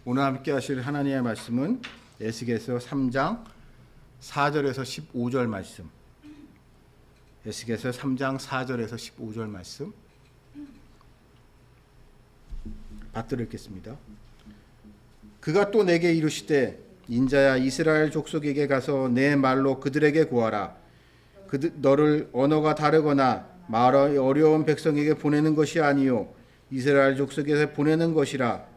오늘 함께 하실 하나님의 말씀은 에스겔서 3장 4절에서 15절 말씀. 에스겔서 3장 4절에서 15절 말씀 받들어 읽겠습니다. 그가 또 내게 이르시되 인자야, 이스라엘 족속에게 가서 내 말로 그들에게 고하라. 너를 언어가 다르거나 말이 어려운 백성에게 보내는 것이 아니요 이스라엘 족속에서 보내는 것이라.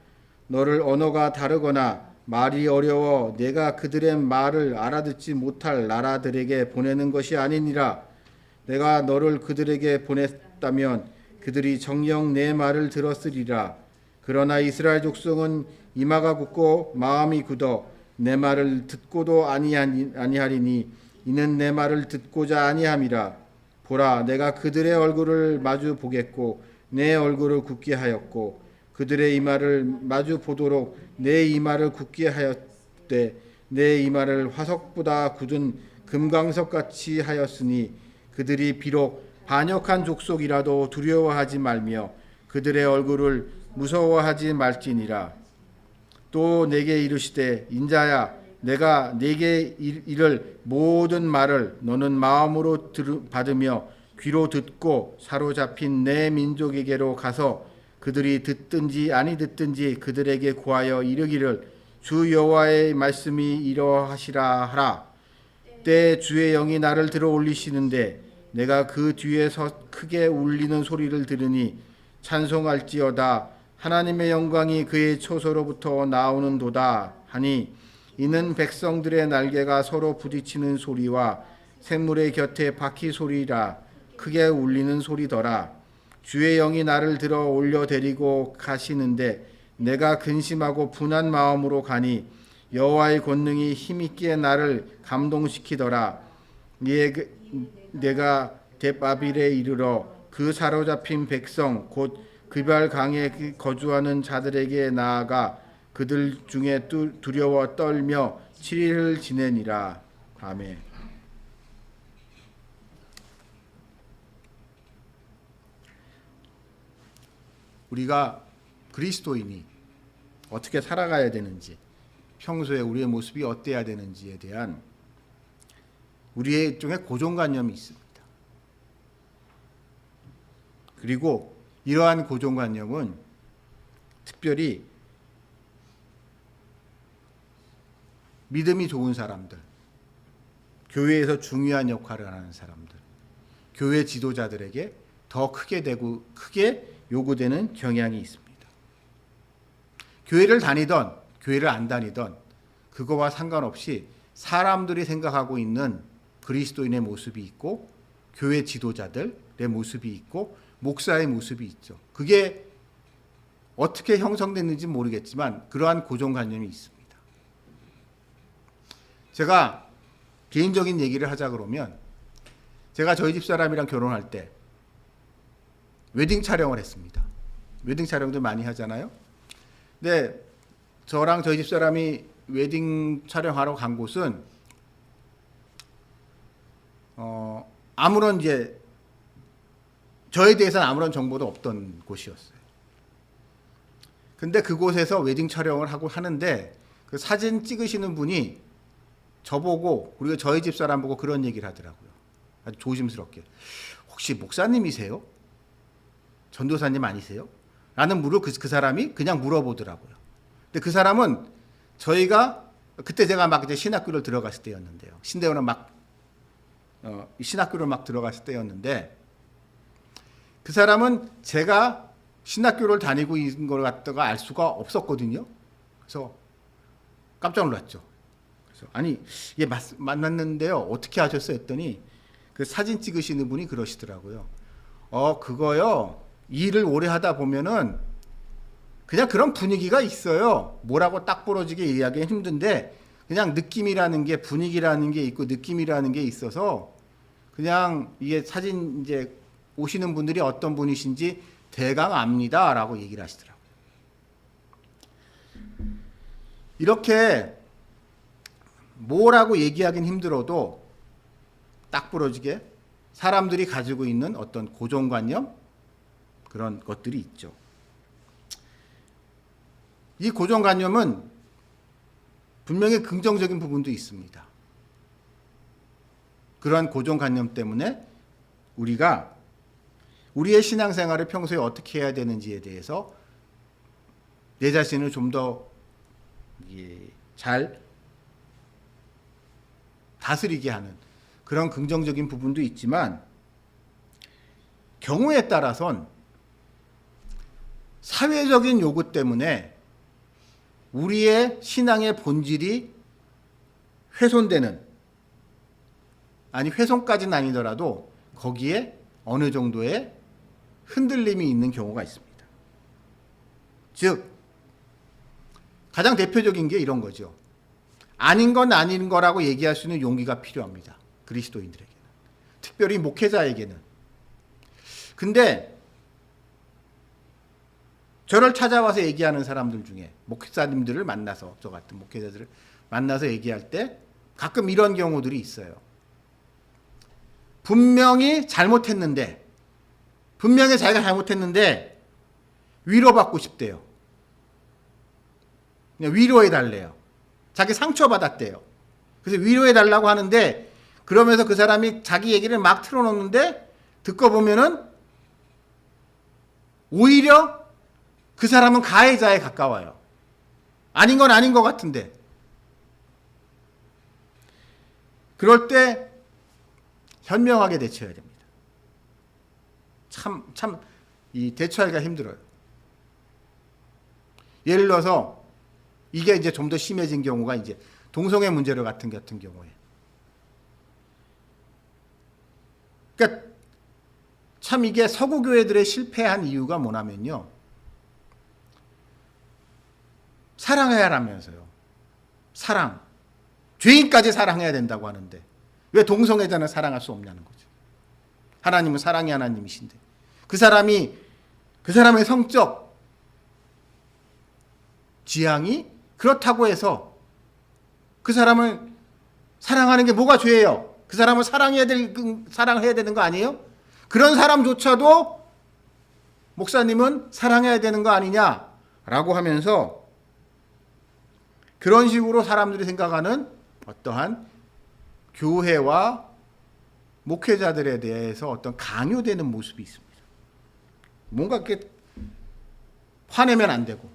너를 언어가 다르거나 말이 어려워 내가 그들의 말을 알아듣지 못할 나라들에게 보내는 것이 아니니라. 내가 너를 그들에게 보냈다면 그들이 정녕 내 말을 들었으리라. 그러나 이스라엘 족속은 이마가 굳고 마음이 굳어 내 말을 듣고도 아니하리니 이는 내 말을 듣고자 아니함이라. 보라, 내가 그들의 얼굴을 마주 보겠고 내 얼굴을 굳게 하였고 그들의 이마를 마주 보도록 내 이마를 굳게 하였되 내 이마를 화석보다 굳은 금강석같이 하였으니 그들이 비록 반역한 족속이라도 두려워하지 말며 그들의 얼굴을 무서워하지 말지니라. 또 내게 이르시되 인자야, 내가 네게 이를 모든 말을 너는 마음으로 받으며 귀로 듣고 사로잡힌 내 민족에게로 가서 그들이 듣든지 아니 듣든지 그들에게 구하여 이르기를 주 여호와의 말씀이 이러하시라 하라. 때 주의 영이 나를 들어 올리시는데 내가 그 뒤에서 크게 울리는 소리를 들으니 찬송할지어다. 하나님의 영광이 그의 초소로부터 나오는도다 하니 이는 백성들의 날개가 서로 부딪히는 소리와 샘물의 곁에 바퀴 소리라. 크게 울리는 소리더라. 주의 영이 나를 들어 올려 데리고 가시는데 내가 근심하고 분한 마음으로 가니 여호와의 권능이 힘있게 나를 감동시키더라. 내가 데바빌에 이르러 그 사로잡힌 백성 곧 그발 강에 거주하는 자들에게 나아가 그들 중에 두려워 떨며 7일을 지내니라. 아멘. 우리가 그리스도인이 어떻게 살아가야 되는지, 평소에 우리의 모습이 어때야 되는지에 대한 우리의 일종의 고정관념이 있습니다. 그리고 이러한 고정관념은 특별히 믿음이 좋은 사람들, 교회에서 중요한 역할을 하는 사람들, 교회 지도자들에게 더 크게 요구되는 경향이 있습니다. 교회를 다니던 교회를 안 다니던 그거와 상관없이 사람들이 생각하고 있는 그리스도인의 모습이 있고 교회 지도자들의 모습이 있고 목사의 모습이 있죠. 그게 어떻게 형성됐는지 모르겠지만 그러한 고정관념이 있습니다. 제가 개인적인 얘기를 하자 그러면 제가 저희 집사람이랑 결혼할 때 웨딩 촬영을 했습니다. 웨딩 촬영도 많이 하잖아요. 근데 저랑 저희 집사람이 웨딩 촬영하러 간 곳은 아무런 저에 대해서는 아무런 정보도 없던 곳이었어요. 근데 그곳에서 웨딩 촬영을 하는데 그 사진 찍으시는 분이 저보고 그리고 저희 집사람 보고 그런 얘기를 하더라고요. 아주 조심스럽게. 혹시 목사님이세요? 전도사님 아니세요? 라는 물을 그 사람이 그냥 물어보더라고요. 근데 그 사람은 그때 제가 막 이제 신학교를 들어갔을 때였는데요. 신대원은 신학교를 막 들어갔을 때였는데 그 사람은 제가 신학교를 다니고 있는 걸 갖다가 알 수가 없었거든요. 그래서 깜짝 놀랐죠. 그래서 아니, 얘 만났는데요. 어떻게 하셨어요? 했더니 그 사진 찍으시는 분이 그러시더라고요. 그거요. 일을 오래 하다 보면은 그냥 그런 분위기가 있어요. 뭐라고 딱 부러지게 이야기하기 힘든데 그냥 느낌이라는 게 분위기라는 게 있고 느낌이라는 게 있어서 그냥 이게 사진 이제 오시는 분들이 어떤 분이신지 대강 압니다라고 얘기를 하시더라고요. 이렇게 뭐라고 얘기하긴 힘들어도 딱 부러지게 사람들이 가지고 있는 어떤 고정관념 그런 것들이 있죠. 이 고정관념은 분명히 긍정적인 부분도 있습니다. 그러한 고정관념 때문에 우리가 우리의 신앙생활을 평소에 어떻게 해야 되는지에 대해서 내 자신을 좀 더 잘 다스리게 하는 그런 긍정적인 부분도 있지만, 경우에 따라선 사회적인 요구 때문에 우리의 신앙의 본질이 훼손되는, 아니 훼손까지는 아니더라도 거기에 어느 정도의 흔들림이 있는 경우가 있습니다. 즉 가장 대표적인 게 이런 거죠. 아닌 건 아닌 거라고 얘기할 수 있는 용기가 필요합니다. 그리스도인들에게는. 특별히 목회자에게는. 근데 저를 찾아와서 얘기하는 사람들 중에, 목사님들을 만나서, 저 같은 목회자들을 만나서 얘기할 때 가끔 이런 경우들이 있어요. 분명히 잘못했는데 위로받고 싶대요. 그냥 위로해달래요. 자기 상처받았대요. 그래서 위로해달라고 하는데, 그러면서 그 사람이 자기 얘기를 막 틀어놓는데 듣고 보면은 오히려 그 사람은 가해자에 가까워요. 아닌 건 아닌 것 같은데. 그럴 때 현명하게 대처해야 됩니다. 이 대처하기가 힘들어요. 예를 들어서 이게 이제 좀 더 심해진 경우가 이제 동성애 문제로 같은 경우에. 그러니까 참 이게 서구 교회들의 실패한 이유가 뭐냐면요. 사랑해야라면서요. 사랑. 죄인까지 사랑해야 된다고 하는데 왜 동성애자는 사랑할 수 없냐는 거죠. 하나님은 사랑의 하나님이신데 그 사람의 성적 지향이 그렇다고 해서 그 사람을 사랑하는 게 뭐가 죄예요? 그 사람을 사랑해야 되는 거 아니에요? 그런 사람조차도 목사님은 사랑해야 되는 거 아니냐라고 하면서 그런 식으로 사람들이 생각하는 어떠한 교회와 목회자들에 대해서 어떤 강요되는 모습이 있습니다. 뭔가 이렇게 화내면 안 되고,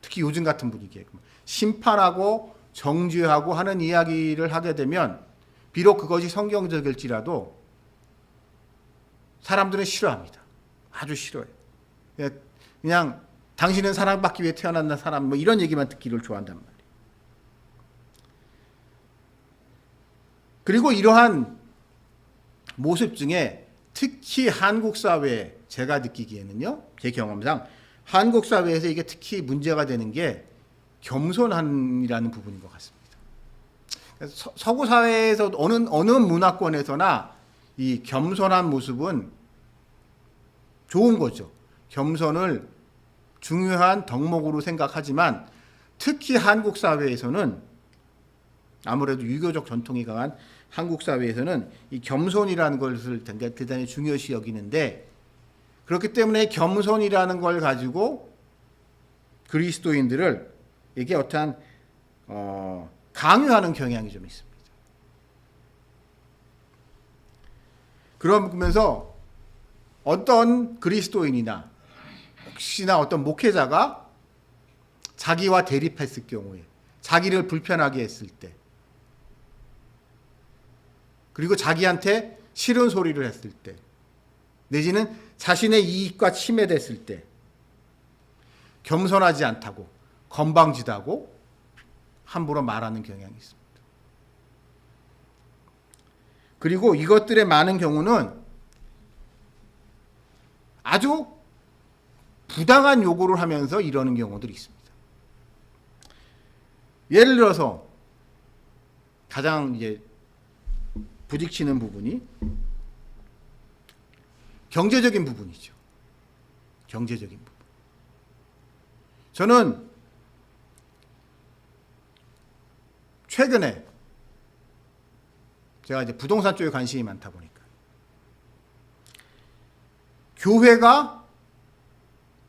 특히 요즘 같은 분위기에 심판하고 정죄하고 하는 이야기를 하게 되면 비록 그것이 성경적일지라도 사람들은 싫어합니다. 아주 싫어해요. 그냥 당신은 사랑받기 위해 태어난 사람, 뭐 이런 얘기만 듣기를 좋아한단 말이에요. 그리고 이러한 모습 중에 특히 한국 사회에 제가 느끼기에는요, 제 경험상 한국 사회에서 이게 특히 문제가 되는 게 겸손함이라는 부분인 것 같습니다. 서구 사회에서 어느 문화권에서나 이 겸손한 모습은 좋은 거죠. 겸손을 중요한 덕목으로 생각하지만 특히 한국 사회에서는 아무래도 유교적 전통이 강한 한국 사회에서는 이 겸손이라는 것을 대단히 중요시 여기는데, 그렇기 때문에 겸손이라는 걸 가지고 그리스도인들을 이게 어떠한 강요하는 경향이 좀 있습니다. 그러면서 어떤 그리스도인이나 혹시나 어떤 목회자가 자기와 대립했을 경우에, 자기를 불편하게 했을 때, 그리고 자기한테 싫은 소리를 했을 때, 내지는 자신의 이익과 침해됐을 때 겸손하지 않다고, 건방지다고 함부로 말하는 경향이 있습니다. 그리고 이것들의 많은 경우는 아주 부당한 요구를 하면서 이러는 경우들이 있습니다. 예를 들어서 가장 이제 부딪히는 부분이 경제적인 부분이죠. 경제적인 부분. 저는 최근에 제가 이제 부동산 쪽에 관심이 많다 보니까 교회가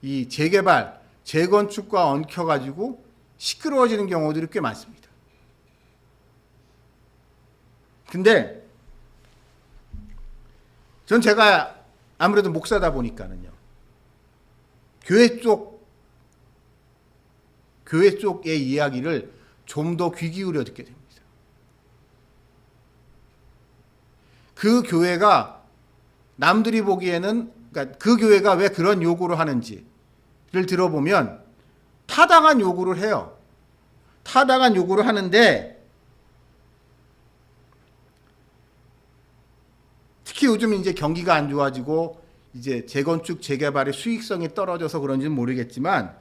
이 재개발, 재건축과 엉켜가지고 시끄러워지는 경우들이 꽤 많습니다. 근데 전 제가 아무래도 목사다 보니까는요, 교회 쪽의 이야기를 좀 더 귀 기울여 듣게 됩니다. 그 교회가 남들이 보기에는, 그러니까 그 교회가 왜 그런 요구를 하는지를 들어보면 타당한 요구를 해요. 타당한 요구를 하는데, 특히 요즘 이제 경기가 안 좋아지고 이제 재건축 재개발의 수익성이 떨어져서 그런지는 모르겠지만,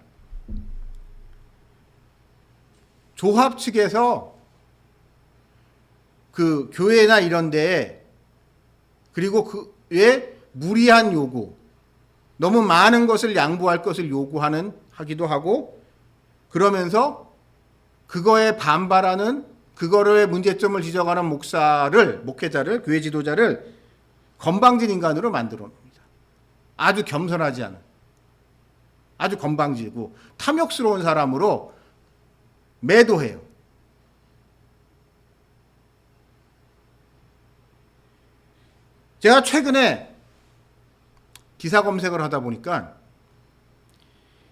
조합 측에서 그 교회나 이런 데에, 그리고 그에 무리한 요구, 너무 많은 것을 양보할 것을 하기도 하고, 그러면서 그거에 반발하는, 그거를 문제점을 지적하는 목회자를, 교회 지도자를 건방진 인간으로 만들어 놓습니다. 아주 겸손하지 않은, 아주 건방지고 탐욕스러운 사람으로 매도해요. 제가 최근에 기사 검색을 하다 보니까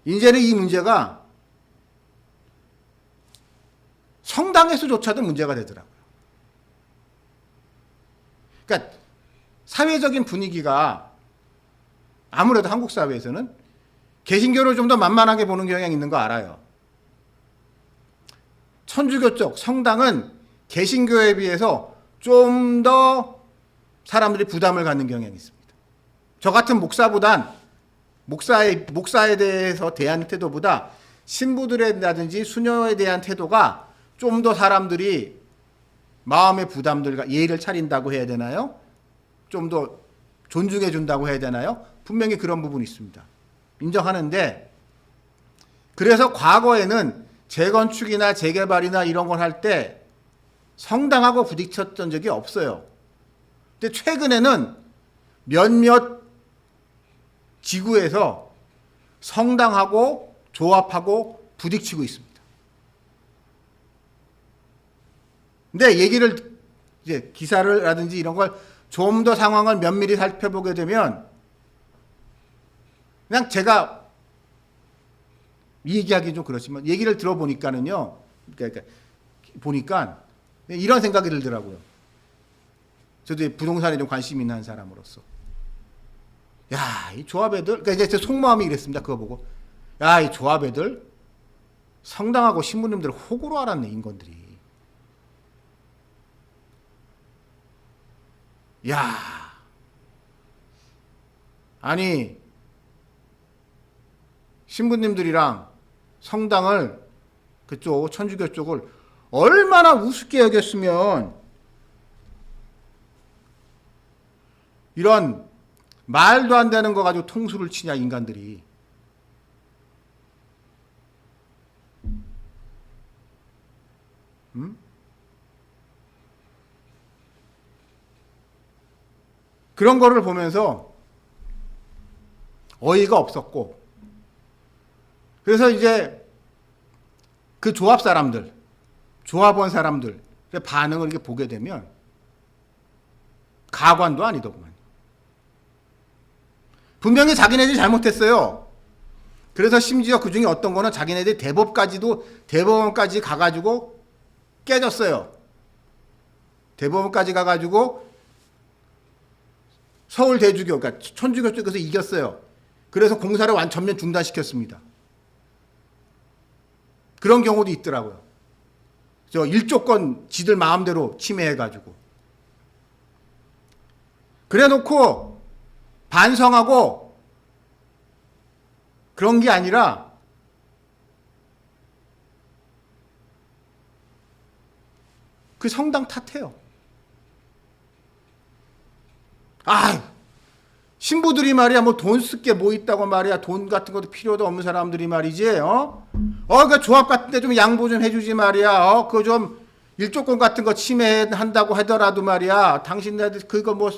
이제는 이 문제가 성당에서조차도 문제가 되더라고요. 그러니까 사회적인 분위기가 아무래도 한국 사회에서는 개신교를 좀 더 만만하게 보는 경향이 있는 거 알아요. 천주교 쪽 성당은 개신교에 비해서 좀 더 사람들이 부담을 갖는 경향이 있습니다. 저 같은 목사에 대해서 대한 태도보다 신부들이라든지 수녀에 대한 태도가 좀 더 사람들이 마음의 부담들과 예의를 차린다고 해야 되나요? 좀 더 존중해 준다고 해야 되나요? 분명히 그런 부분이 있습니다. 인정하는데, 그래서 과거에는 재건축이나 재개발이나 이런 걸 할 때 성당하고 부딪혔던 적이 없어요. 근데 최근에는 몇몇 지구에서 성당하고 조합하고 부딪히고 있습니다. 근데 이제 기사라든지 이런 걸 좀 더 상황을 면밀히 살펴보게 되면, 그냥 제가 이 얘기하기 좀 그렇지만 얘기를 들어보니까는요, 그러니까 보니까 이런 생각이 들더라고요. 저도 부동산에 좀 관심 있는 한 사람으로서, 야, 이 조합 애들, 그러니까 이제 제 속마음이 이랬습니다. 그거 보고, 야, 이 조합 애들 성당하고 신부님들 호구로 알았네, 인건들이. 야, 아니 신부님들이랑 성당을, 그쪽 천주교 쪽을 얼마나 우습게 여겼으면 이런 말도 안 되는 거 가지고 통수를 치냐, 인간들이. 그런 거를 보면서 어이가 없었고, 그래서 이제 그 조합원 사람들의 반응을 이렇게 보게 되면 가관도 아니더구만. 분명히 자기네들이 잘못했어요. 그래서 심지어 그 중에 어떤 거는 자기네들이 대법원까지 가가지고 깨졌어요. 대법원까지 가가지고 서울대주교, 그러니까 천주교 쪽에서 이겼어요. 그래서 공사를 전면 중단시켰습니다. 그런 경우도 있더라고요. 저 일조권 지들 마음대로 침해해가지고. 그래 놓고 반성하고 그런 게 아니라 그 성당 탓해요. 신부들이 말이야, 뭐 돈 쓸 게 뭐 있다고 말이야, 돈 같은 것도 필요도 없는 사람들이 말이지, 그 조합 같은 데 좀 양보 좀 해주지 말이야, 그 좀 일조권 같은 거 침해한다고 하더라도 말이야, 당신네들 그거 뭐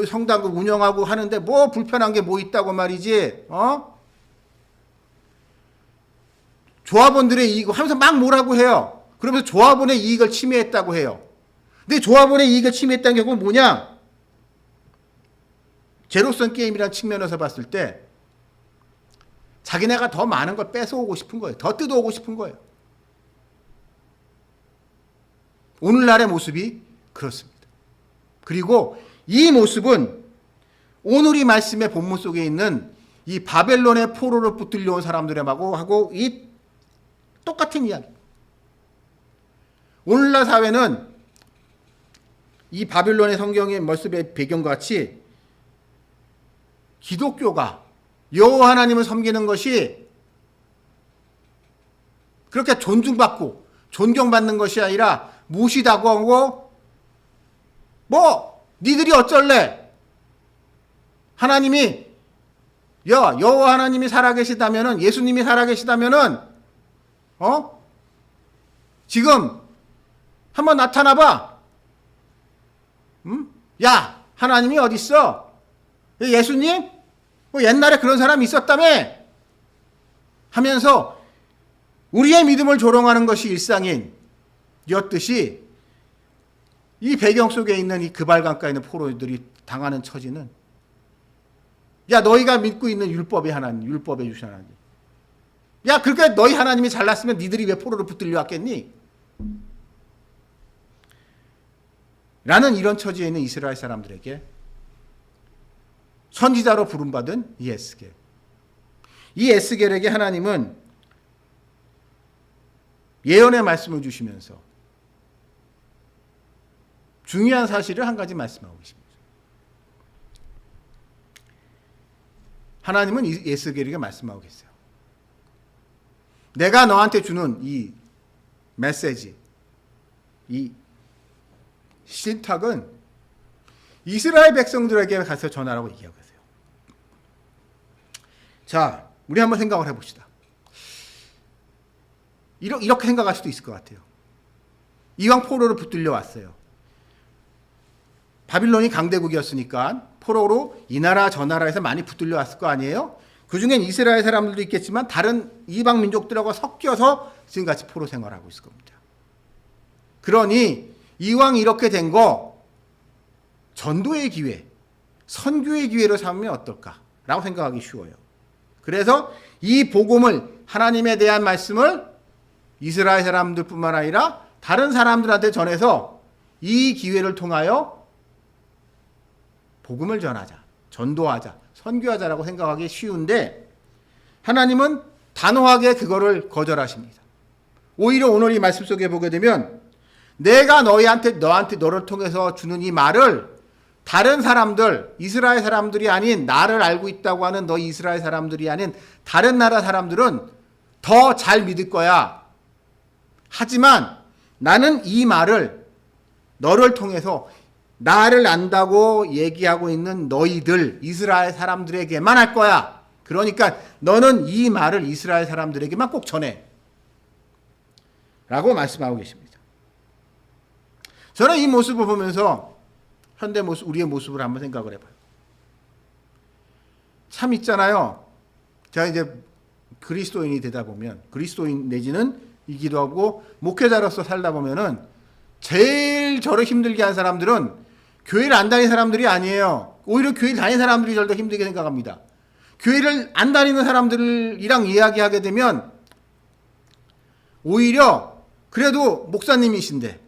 성당 운영하고 하는데 뭐 불편한 게 뭐 있다고 말이지, 조합원들의 이익을 하면서 막 뭐라고 해요. 그러면서 조합원의 이익을 침해했다고 해요. 근데 조합원의 이익을 침해했다는 결국은 뭐냐? 제로섬 게임이라는 측면에서 봤을 때 자기네가 더 많은 걸 뺏어오고 싶은 거예요. 더 뜯어오고 싶은 거예요. 오늘날의 모습이 그렇습니다. 그리고 이 모습은 오늘 이 말씀의 본문 속에 있는 이 바벨론의 포로를 붙들려 온 사람들하고 하고 이 똑같은 이야기. 오늘날 사회는 이 바벨론의 성경의 모습의 배경과 같이 기독교가 여호와 하나님을 섬기는 것이 그렇게 존중받고 존경받는 것이 아니라 무시다고 하고 뭐 니들이 어쩔래? 하나님이 여호와 하나님이 살아계시다면은 예수님이 살아계시다면은 지금 한번 나타나봐. 야 하나님이 어디 있어? 예수님? 뭐 옛날에 그런 사람이 있었다며? 하면서 우리의 믿음을 조롱하는 것이 일상이었듯이 이 배경 속에 있는 이 그발강가에 있는 포로들이 당하는 처지는 야 너희가 믿고 있는 율법의 하나님, 율법의 주신 하나님. 야 그렇게 너희 하나님이 잘났으면 니들이 왜 포로를 붙들려 왔겠니? 라는 이런 처지에 있는 이스라엘 사람들에게 선지자로 부름받은 이 에스겔. 이 에스겔에게 하나님은 예언의 말씀을 주시면서 중요한 사실을 한 가지 말씀하고 계십니다. 하나님은 이 에스겔에게 말씀하고 계세요. 내가 너한테 주는 이 메시지, 이 신탁은 이스라엘 백성들에게 가서 전하라고 얘기하고 계세요. 자, 우리 한번 생각을 해봅시다. 이렇게 생각할 수도 있을 것 같아요. 이왕 포로를 붙들려 왔어요. 바빌론이 강대국이었으니까 포로로 이 나라 저 나라에서 많이 붙들려 왔을 거 아니에요? 그 중엔 이스라엘 사람들도 있겠지만 다른 이방 민족들하고 섞여서 지금같이 포로 생활하고 있을 겁니다. 그러니 이왕 이렇게 된 거 전도의 기회, 선교의 기회로 삼으면 어떨까라고 생각하기 쉬워요. 그래서 이 복음을, 하나님에 대한 말씀을 이스라엘 사람들뿐만 아니라 다른 사람들한테 전해서 이 기회를 통하여 복음을 전하자, 전도하자, 선교하자라고 생각하기 쉬운데 하나님은 단호하게 그거를 거절하십니다. 오히려 오늘 이 말씀 속에 보게 되면 내가 너를 통해서 주는 이 말을 다른 사람들, 이스라엘 사람들이 아닌 나를 알고 있다고 하는 너희 이스라엘 사람들이 아닌 다른 나라 사람들은 더 잘 믿을 거야. 하지만 나는 이 말을 너를 통해서 나를 안다고 얘기하고 있는 너희들 이스라엘 사람들에게만 할 거야. 그러니까 너는 이 말을 이스라엘 사람들에게만 꼭 전해. 라고 말씀하고 계십니다. 저는 이 모습을 보면서 현대 모습, 우리의 모습을 한번 생각을 해봐요. 참 있잖아요. 제가 이제 그리스도인이 되다 보면, 그리스도인 내지는 이기도 하고 목회자로서 살다 보면은 제일 저를 힘들게 한 사람들은 교회를 안 다니는 사람들이 아니에요. 오히려 교회를 다니는 사람들이 저를 더 힘들게 생각합니다. 교회를 안 다니는 사람들이랑 이야기하게 되면 오히려 그래도 목사님이신데,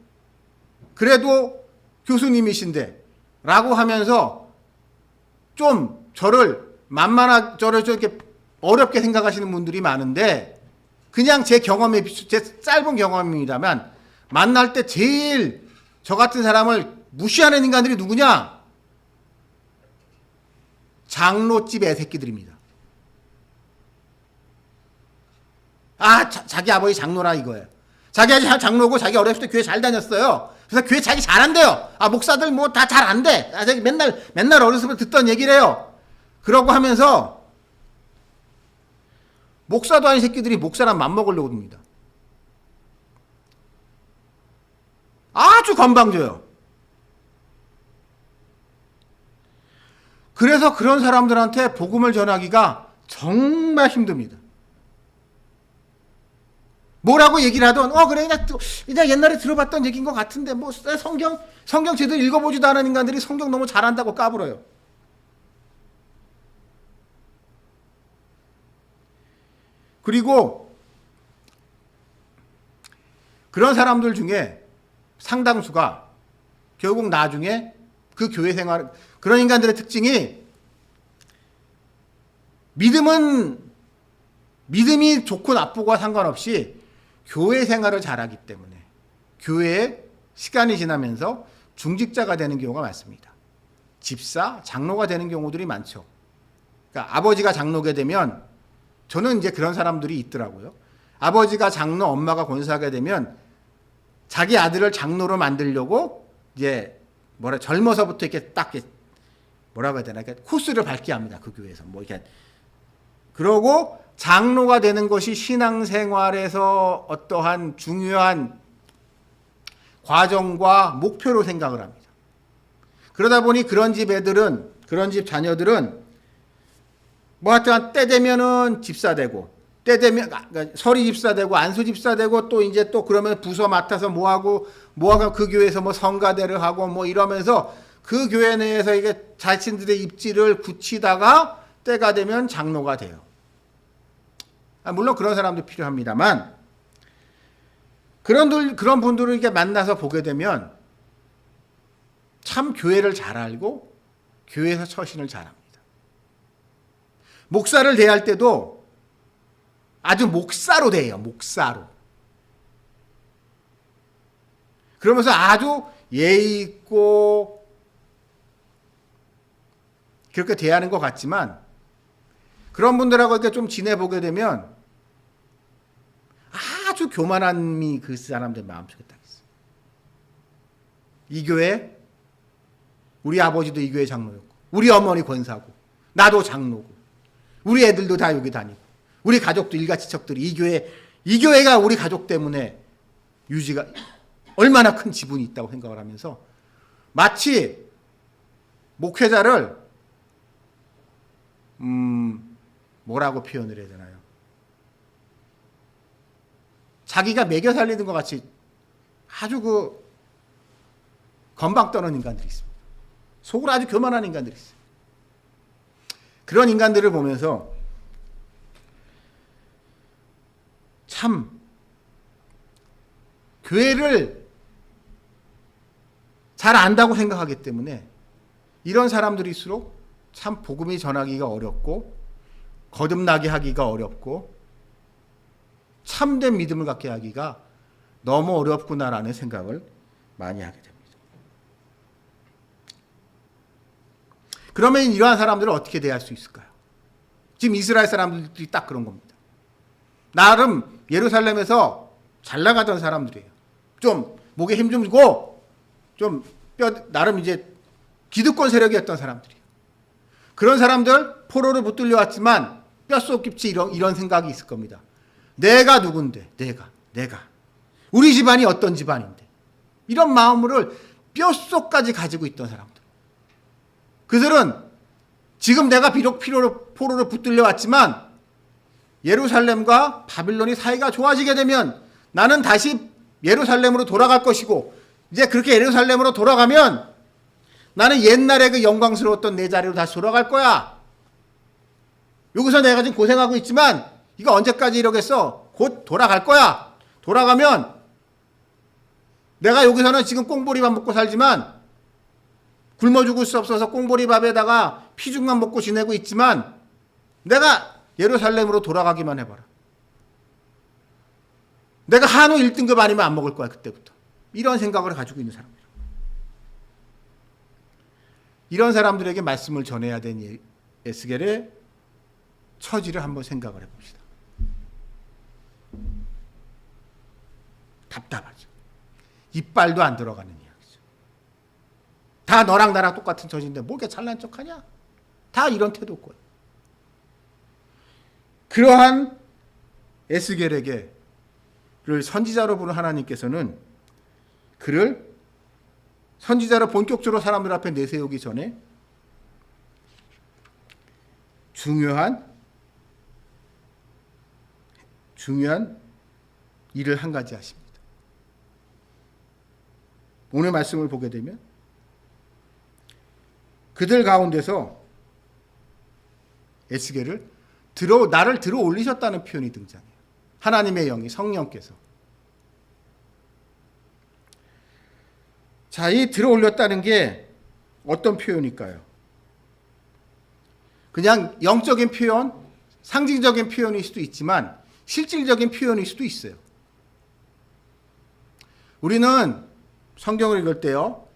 그래도 교수님이신데 라고 하면서 좀 저를 저를 좀 이렇게 어렵게 생각하시는 분들이 많은데, 그냥 제 경험에 제 짧은 경험입니다만 만날 때 제일 저 같은 사람을 무시하는 인간들이 누구냐? 장로집 애새끼들입니다. 자기 아버지 장로라 이거예요. 자기 아버지 장로고 자기 어렸을 때 교회 잘 다녔어요. 그래서 교회 자기 잘한대요. 목사들 뭐 다 잘 안 돼. 자기 맨날 어렸을 때 듣던 얘기를 해요. 그러고 하면서 목사도 아닌 새끼들이 목사랑 맘먹으려고 듭니다. 아주 건방져요. 그래서 그런 사람들한테 복음을 전하기가 정말 힘듭니다. 뭐라고 얘기를 하던 그래 그냥 옛날에 들어봤던 얘기인 것 같은데 뭐 성경 제대로 읽어보지도 않은 인간들이 성경 너무 잘한다고 까불어요. 그리고 그런 사람들 중에 상당수가 결국 나중에 그 교회 생활, 그런 인간들의 특징이 믿음이 좋고 나쁘고와 상관없이 교회 생활을 잘하기 때문에 교회에 시간이 지나면서 중직자가 되는 경우가 많습니다. 집사, 장로가 되는 경우들이 많죠. 그러니까 아버지가 장로게 되면, 저는 이제 그런 사람들이 있더라고요. 아버지가 장로, 엄마가 권사하게 되면 자기 아들을 장로로 만들려고 이제 젊어서부터 이렇게 딱 뭐라고 해야 되나, 이렇게 코스를 밟게 합니다. 그 교회에서 이렇게. 그러고 장로가 되는 것이 신앙생활에서 어떠한 중요한 과정과 목표로 생각을 합니다. 그러다 보니 그런 집 자녀들은 하여튼 때 되면은 집사 되고, 때 되면 서리 집사 되고, 안수 집사 되고, 또 이제 또 그러면 부서 맡아서 뭐하고 그 교회에서 성가대를 하고 이러면서 그 교회 내에서 이게 자신들의 입지를 굳히다가 때가 되면 장로가 돼요. 물론 그런 사람도 필요합니다만, 그런 분들을 이렇게 만나서 보게 되면 참 교회를 잘 알고 교회에서 처신을 잘합니다. 목사를 대할 때도 아주 목사로 대해요. 목사로. 그러면서 아주 예의 있고 그렇게 대하는 것 같지만, 그런 분들하고 이렇게 좀 지내보게 되면 아주 교만함이 그 사람들 마음속에 딱 있어요. 이 교회, 우리 아버지도 이 교회 장로였고, 우리 어머니 권사고, 나도 장로고, 우리 애들도 다 여기 다니고, 우리 가족도 일가친척들이 이 교회가 우리 가족 때문에 유지가 얼마나 큰 지분이 있다고 생각을 하면서 마치 목회자를 뭐라고 표현을 해야 되나요? 자기가 먹여 살리는 것 같이 아주 건방 떠는 인간들이 있습니다. 속으로 아주 교만한 인간들이 있어요. 그런 인간들을 보면서 참 교회를 잘 안다고 생각하기 때문에 이런 사람들일수록 참 복음이 전하기가 어렵고 거듭나게 하기가 어렵고 참된 믿음을 갖게 하기가 너무 어렵구나라는 생각을 많이 하게 됩니다. 그러면 이러한 사람들을 어떻게 대할 수 있을까요? 지금 이스라엘 사람들이 딱 그런 겁니다. 나름 예루살렘에서 잘 나가던 사람들이에요. 좀 목에 힘 좀 주고 좀 나름 이제 기득권 세력이었던 사람들이에요. 그런 사람들 포로를 붙들려 왔지만 뼛속 깊이 이런 생각이 있을 겁니다. 내가 누군데, 내가 우리 집안이 어떤 집안인데, 이런 마음을 뼛속까지 가지고 있던 사람들. 그들은 지금 내가 비록 포로를 붙들려 왔지만 예루살렘과 바빌론이 사이가 좋아지게 되면 나는 다시 예루살렘으로 돌아갈 것이고, 이제 그렇게 예루살렘으로 돌아가면 나는 옛날에 그 영광스러웠던 내 자리로 다시 돌아갈 거야. 여기서 내가 지금 고생하고 있지만 이거 언제까지 이러겠어? 곧 돌아갈 거야. 돌아가면 내가 여기서는 지금 꽁보리밥 먹고 살지만, 굶어 죽을 수 없어서 꽁보리밥에다가 피죽만 먹고 지내고 있지만, 내가 예루살렘으로 돌아가기만 해봐라. 내가 한우 1등급 아니면 안 먹을 거야, 그때부터. 이런 생각을 가지고 있는 사람들. 이런 사람들에게 말씀을 전해야 되는 에스겔의 처지를 한번 생각을 해봅시다. 답답하죠. 이빨도 안 들어가는 이야기죠. 다 너랑 나랑 똑같은 처지인데 뭘 이렇게 잘난 척하냐? 다 이런 태도일 거예요. 그러한 에스겔에게를 선지자로 부른 하나님께서는 그를 선지자로 본격적으로 사람들 앞에 내세우기 전에 중요한 일을 한 가지 하십니다. 오늘 말씀을 보게 되면 그들 가운데서 에스겔을 나를 들어 올리셨다는 표현이 등장해요. 하나님의 영이, 성령께서. 자, 이 들어 올렸다는 게 어떤 표현일까요? 그냥 영적인 표현, 상징적인 표현일 수도 있지만 실질적인 표현일 수도 있어요. 우리는 성경을 읽을 때요,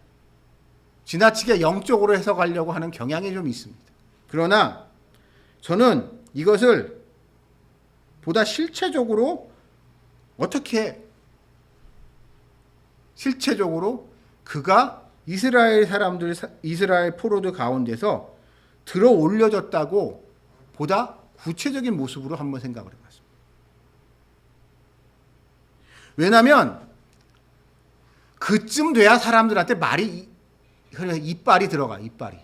지나치게 영적으로 해석하려고 하는 경향이 좀 있습니다. 그러나 저는 이것을 보다 실체적으로 어떻게 실체적으로 그가 이스라엘 사람들, 이스라엘 포로들 가운데서 들어 올려졌다고 보다 구체적인 모습으로 한번 생각을 해봤습니다. 왜냐하면 그쯤 돼야 사람들한테 이빨이 들어가, 이빨이.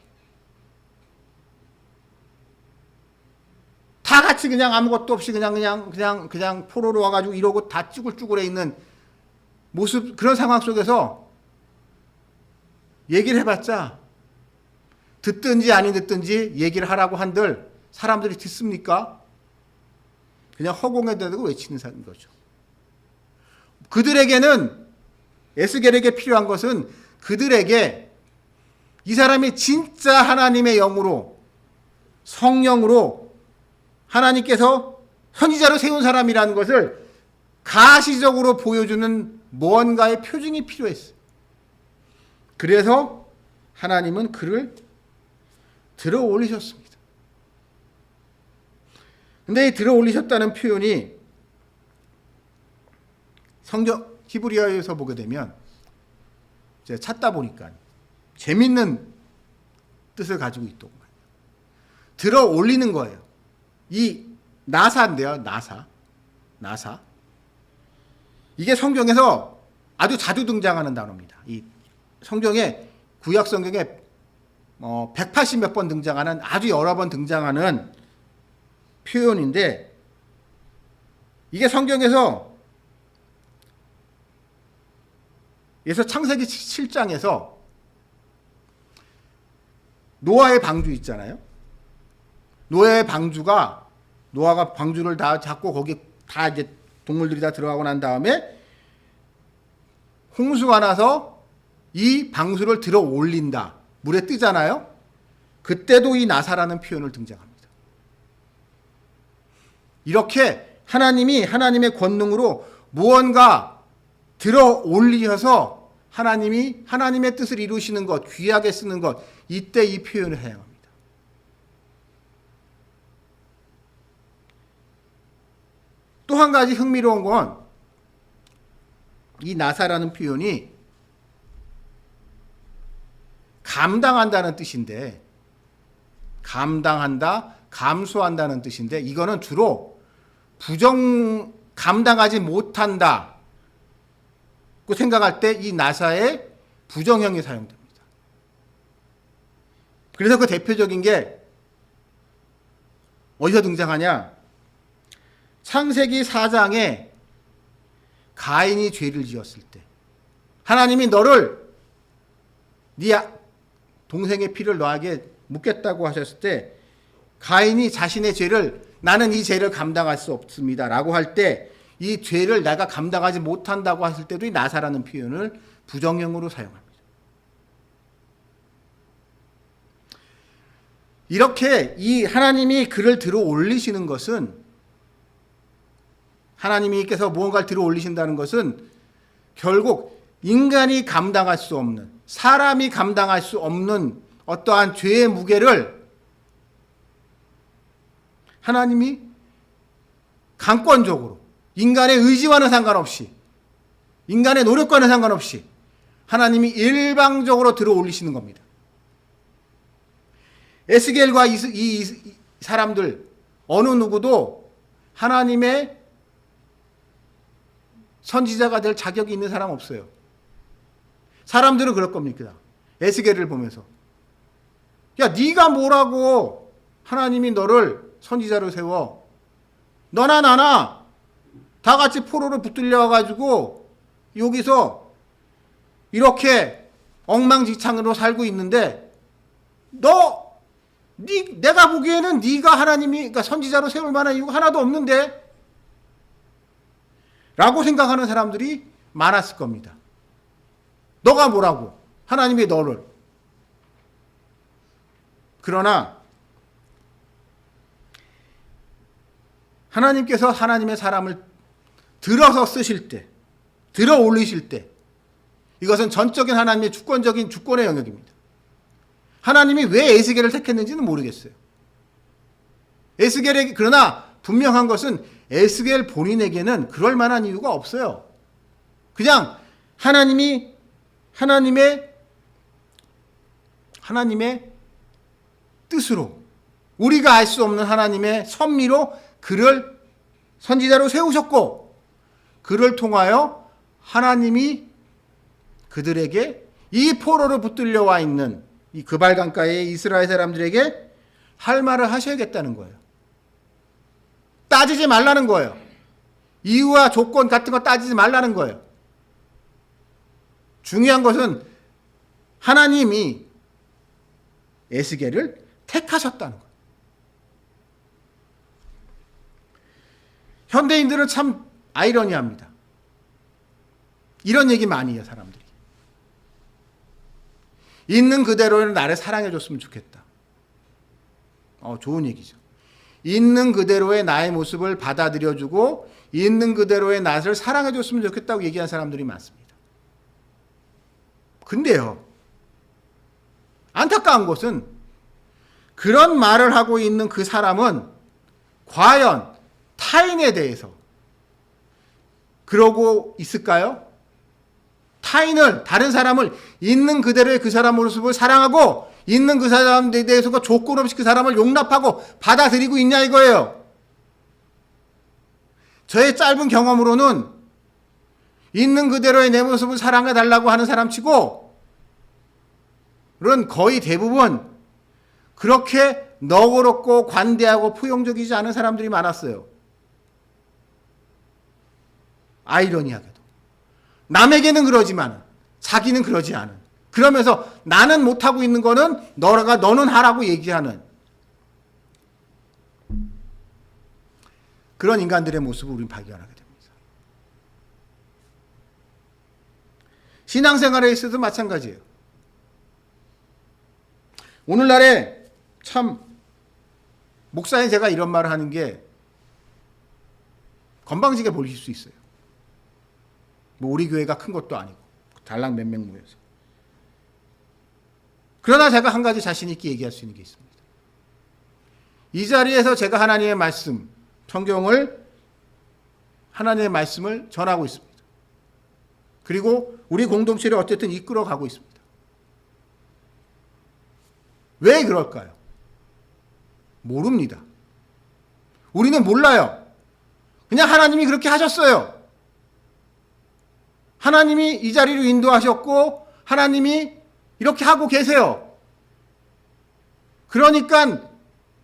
다 같이 그냥 아무것도 없이 그냥 포로로 와가지고 이러고 다 쭈글쭈글해 있는 모습, 그런 상황 속에서 얘기를 해봤자 듣든지 아니 듣든지 얘기를 하라고 한들 사람들이 듣습니까? 그냥 허공에 대고 외치는 거죠. 그들에게는, 에스겔에게 필요한 것은 그들에게 이 사람이 진짜 하나님의 영으로, 성령으로 하나님께서 선지자로 세운 사람이라는 것을 가시적으로 보여주는 무언가의 표징이 필요했어요. 그래서 하나님은 그를 들어 올리셨습니다. 근데 이 들어 올리셨다는 표현이 성경 히브리어에서 보게 되면 제가 찾다 보니까 재밌는 뜻을 가지고 있더군요. 들어 올리는 거예요. 이 나사인데요. 나사. 이게 성경에서 아주 자주 등장하는 단어입니다. 이 성경에, 구약 성경에 180몇 번 등장하는, 아주 여러 번 등장하는 표현인데, 이게 성경에서 창세기 7장에서 노아의 방주 있잖아요. 노아의 방주가, 노아가 방주를 다 잡고 거기 다 이제 동물들이 다 들어가고 난 다음에 홍수가 나서 이 방수를 들어 올린다. 물에 뜨잖아요. 그때도 이 나사라는 표현을 등장합니다. 이렇게 하나님이 하나님의 권능으로 무언가 들어 올리셔서 하나님이 하나님의 뜻을 이루시는 것, 귀하게 쓰는 것, 이때 이 표현을 사용합니다. 또 한 가지 흥미로운 건 이 나사라는 표현이 감당한다는 뜻인데, 감당한다, 감수한다는 뜻인데, 이거는 주로 감당하지 못한다 그 생각할 때 이 나사의 부정형이 사용됩니다. 그래서 그 대표적인 게 어디서 등장하냐? 창세기 4장에 가인이 죄를 지었을 때 하나님이 너를 네 동생의 피를 너에게 묻겠다고 하셨을 때 가인이 자신의 죄를, 나는 이 죄를 감당할 수 없습니다 라고 할 때 이 죄를 내가 감당하지 못한다고 했을 때도 이 나사라는 표현을 부정형으로 사용합니다. 이렇게 이 하나님이 그를 들어 올리시는 것은, 하나님께서 무언가를 들어 올리신다는 것은 결국 인간이 감당할 수 없는, 사람이 감당할 수 없는 어떠한 죄의 무게를 하나님이 강권적으로, 인간의 의지와는 상관없이, 인간의 노력과는 상관없이 하나님이 일방적으로 들어 올리시는 겁니다. 에스겔과 이 사람들 어느 누구도 하나님의 선지자가 될 자격이 있는 사람 없어요. 사람들은 그럴 겁니다. 에스겔을 보면서 야, 네가 뭐라고 하나님이 너를 선지자로 세워? 너나 나나 다 같이 포로로 붙들려 가지고 여기서 이렇게 엉망진창으로 살고 있는데 내가 보기에는 네가 하나님이 그러니까 선지자로 세울 만한 이유가 하나도 없는데 라고 생각하는 사람들이 많았을 겁니다. 너가 뭐라고? 하나님이 너를. 그러나 하나님께서 하나님의 사람을 들어서 쓰실 때, 들어 올리실 때 이것은 전적인 하나님의 주권적인 주권의 영역입니다. 하나님이 왜 에스겔을 택했는지는 모르겠어요. 그러나 분명한 것은 에스겔 본인에게는 그럴 만한 이유가 없어요. 그냥 하나님의 뜻으로 우리가 알 수 없는 하나님의 섭리로 그를 선지자로 세우셨고 그를 통하여 하나님이 그들에게 이 포로로 붙들려 와 있는 이 그발 강가의 이스라엘 사람들에게 할 말을 하셔야겠다는 거예요. 따지지 말라는 거예요. 이유와 조건 같은 거 따지지 말라는 거예요. 중요한 것은 하나님이 에스겔을 택하셨다는 거예요. 현대인들은 참 아이러니합니다. 이런 얘기 많이 해요, 사람들이. 있는 그대로는 나를 사랑해줬으면 좋겠다. 좋은 얘기죠. 있는 그대로의 나의 모습을 받아들여주고 있는 그대로의 나를 사랑해줬으면 좋겠다고 얘기하는 사람들이 많습니다. 근데요, 안타까운 것은 그런 말을 하고 있는 그 사람은 과연 타인에 대해서 그러고 있을까요? 다른 사람을 있는 그대로의 그 사람 모습을 사랑하고 있는 그 사람에 대해서 조건 없이 그 사람을 용납하고 받아들이고 있냐 이거예요. 저의 짧은 경험으로는 있는 그대로의 내 모습을 사랑해달라고 하는 사람 치고 는 거의 대부분 그렇게 너그럽고 관대하고 포용적이지 않은 사람들이 많았어요. 아이러니하게도. 남에게는 그러지만 자기는 그러지 않은. 그러면서 나는 못하고 있는 거는 너는 하라고 얘기하는 그런 인간들의 모습을 우리는 발견하게 됩니다. 신앙생활에 있어도 마찬가지예요. 오늘날에 참 목사인 제가 이런 말을 하는 게 건방지게 보일 수 있어요. 우리 교회가 큰 것도 아니고 달랑 몇 명 모여서. 그러나 제가 한 가지 자신 있게 얘기할 수 있는 게 있습니다. 이 자리에서 제가 하나님의 말씀, 하나님의 말씀을 전하고 있습니다. 그리고 우리 공동체를 어쨌든 이끌어가고 있습니다. 왜 그럴까요? 모릅니다. 우리는 몰라요. 그냥 하나님이 그렇게 하셨어요. 하나님이 이 자리로 인도하셨고 하나님이 이렇게 하고 계세요. 그러니까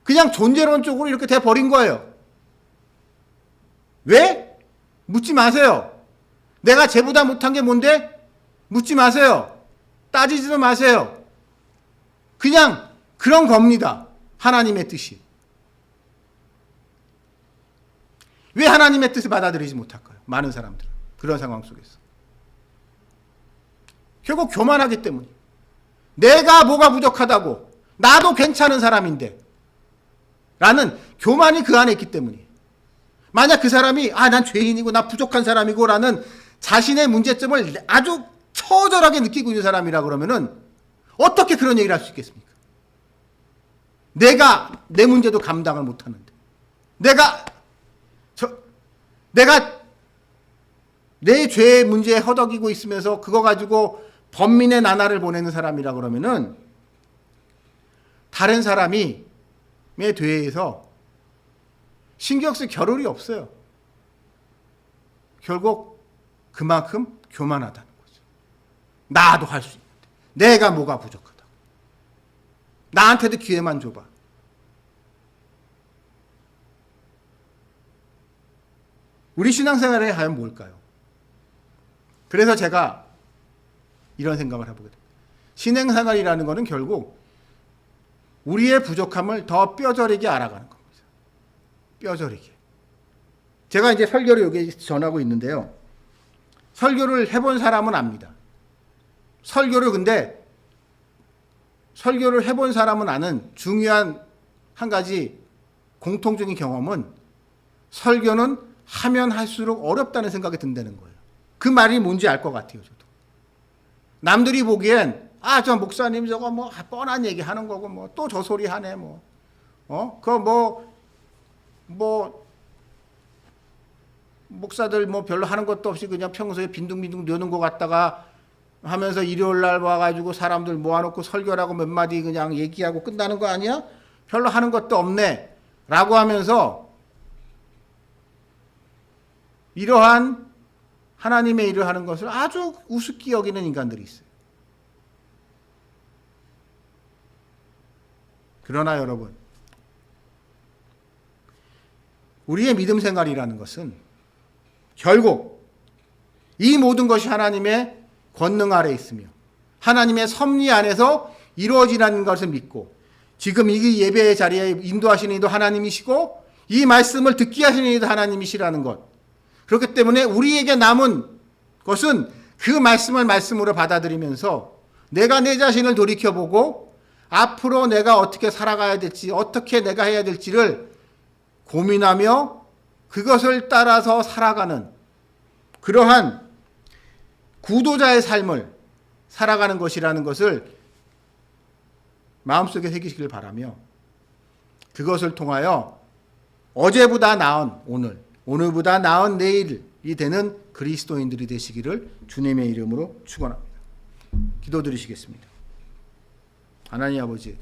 그냥 존재론적으로 이렇게 돼버린 거예요. 왜? 묻지 마세요. 내가 쟤보다 못한 게 뭔데? 묻지 마세요. 따지지도 마세요. 그냥 그런 겁니다. 하나님의 뜻이. 왜 하나님의 뜻을 받아들이지 못할까요? 많은 사람들은. 그런 상황 속에서. 결국 교만하기 때문이에요. 내가 뭐가 부족하다고 나도 괜찮은 사람인데 라는 교만이 그 안에 있기 때문이에요. 만약 그 사람이 난 죄인이고 나 부족한 사람이고 라는 자신의 문제점을 아주 처절하게 느끼고 있는 사람이라 그러면은 어떻게 그런 얘기를 할 수 있겠습니까? 내가 내 문제도 감당을 못하는데 내가 내 죄의 문제에 허덕이고 있으면서 그거 가지고 번민의 나날을 보내는 사람이라 그러면은 다른 사람이 에 대해서 신경 쓸 겨를이 없어요. 결국 그만큼 교만하다는 거죠. 나도 할 수 있는데 내가 뭐가 부족하다. 나한테도 기회만 줘봐. 우리 신앙생활에 하면 뭘까요? 그래서 제가 이런 생각을 해보게 됩니다. 신앙생활이라는 것은 결국 우리의 부족함을 더 뼈저리게 알아가는 겁니다. 뼈저리게. 제가 이제 설교를 여기 전하고 있는데요. 설교를 해본 사람은 압니다. 근데 설교를 해본 사람은 아는 중요한 한 가지 공통적인 경험은 설교는 하면 할수록 어렵다는 생각이 든다는 거예요. 그 말이 뭔지 알 것 같아요, 저도. 남들이 보기엔 저 목사님 저거 뭐 뻔한 얘기 하는 거고 뭐 또 저 소리 하네 뭐. 목사들 뭐 별로 하는 것도 없이 그냥 평소에 빈둥빈둥 노는 것 같다가 하면서 일요일 날 와가지고 사람들 모아놓고 설교라고 몇 마디 그냥 얘기하고 끝나는 거 아니야? 별로 하는 것도 없네. 라고 하면서 이러한 하나님의 일을 하는 것을 아주 우습게 여기는 인간들이 있어요. 그러나 여러분, 우리의 믿음 생활이라는 것은 결국 이 모든 것이 하나님의 권능 아래 있으며 하나님의 섭리 안에서 이루어지라는 것을 믿고 지금 이 예배의 자리에 인도하시는 이도 하나님이시고 이 말씀을 듣게 하시는 이도 하나님이시라는 것. 그렇기 때문에 우리에게 남은 것은 그 말씀을 말씀으로 받아들이면서 내가 내 자신을 돌이켜보고 앞으로 내가 어떻게 살아가야 될지 어떻게 내가 해야 될지를 고민하며 그것을 따라서 살아가는 그러한 구도자의 삶을 살아가는 것이라는 것을 마음속에 새기시길 바라며 그것을 통하여 어제보다 나은 오늘, 오늘보다 나은 내일이 되는 그리스도인들이 되시기를 주님의 이름으로 축원합니다. 기도드리시겠습니다. 하나님 아버지,